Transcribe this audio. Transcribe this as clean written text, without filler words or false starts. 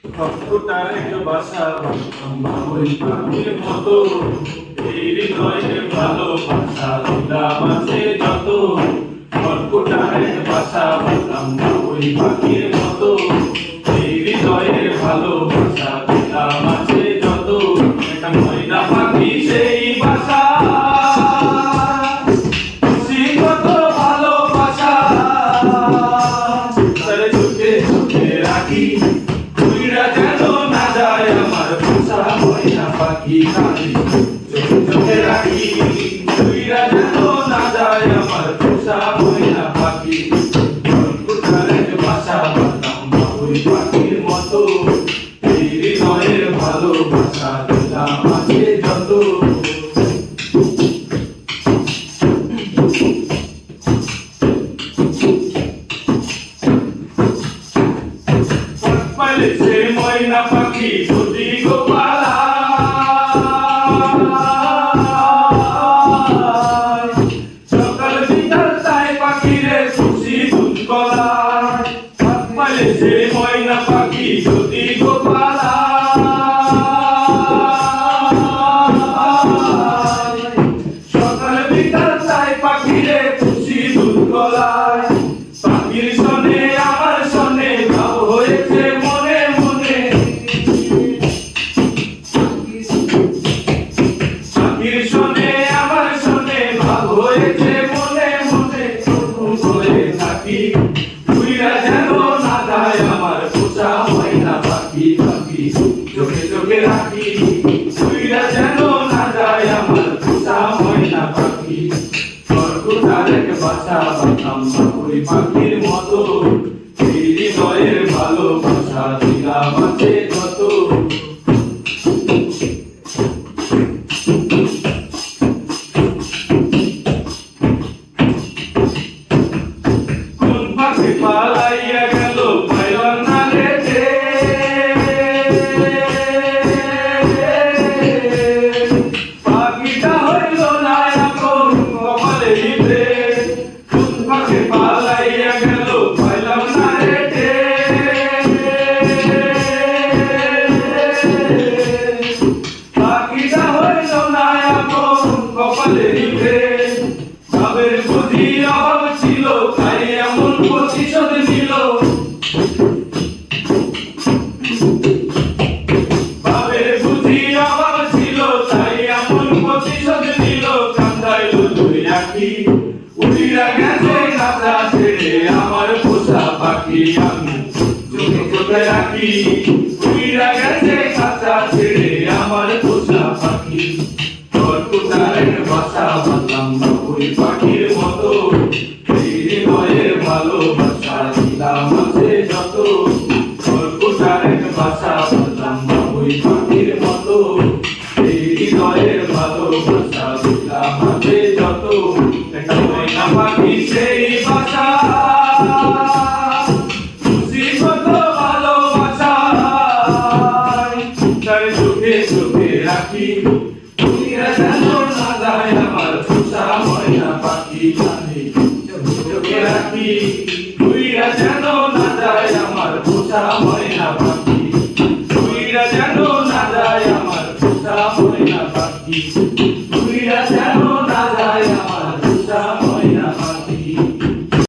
কতটার এক বাসা ওই পাখির মতো এই হৃদয়ে ভালোবাসা দিলাম আছে যত কতটার এক বাসা ওই পাখির মতো এই হৃদয়ে ভালোবাসা দিলাম আছে যত একটা ময়না পাখি সেই বাসা কত ভালোবাসা তারে চোখে চোখে রাখি পাখি চোখে চোখে রাখি তুইরা যেন না যায় আমার পোষা ময়না পাখি কোথায় বাসা বাঁধলাম ওই পাখির মতো এই হৃদয়ের ভালোবাসা দিলাম আছে যত পাইলে সে ময়না পাখি যদি গোপালা সে ময়না পাখি যদি গোপালা সকাল বিকাল তাই পাখিরে খুশি দুধ গলায় পাখির সনে আমার সনে ভাব হয়েছে মনে মনে পাখির সনে আমার সনে ভাব হয়েছে মনে মনে হয়ে থাকি তুইরা যেন না যায় আমার পোষা ময়না পাখি পাখি চোখে চোখে রাখি তুইরা যেন না যায় আমার পোষা ময়না পাখি কোথার এক বাসা বাঁধলাম ওই পাখির মতো এই হৃদয়ের ভালোবাসা দিলাম আছে যত পালাইয়া গেল পাইলাম না রে পাখিটা হইল না এখন কপালে লিখে কোন পাখি পালাইয়া গেল পাইলাম না রে পাখিটা হইল না এখন কপালে লিখে ভাবের বুঝি অভাব ছিল তাই এমন প্রতিশোধ নিল ভাবের বুঝি অভাব ছিল তাই এমন প্রতিশোধ নিল কান্দাইল দুই আঁখি উড়িয়া গেছে কাঁচা ছেড়ে আমার পোষা পাখি আমি চোখে চোখে রাখি উড়িয়া গেছে কাঁচা ছেড়ে আমার পোষা পাখি কোথায় বাসা বাঁধলাম ওই পাখির মতো এই হৃদয়ের ভালোবাসা দিলাম আছে যত কোথায় বাসা বাঁধলাম ওই পাখির মতো এই হৃদয়ের ভালোবাসা দিলাম আছে যত একটা ময়না পাখি সেই বাসা খুশি কত ভালোবাসা তার চোখে চোখে রাখি তুইরা যেন না যায় আমার পোষা ময়না পাখি চোখে রাখি তুইরা যেন না যায় আমার পোষা ময়না পাখি তুইরা যেন না যায় আমার পোষা ময়না পাখি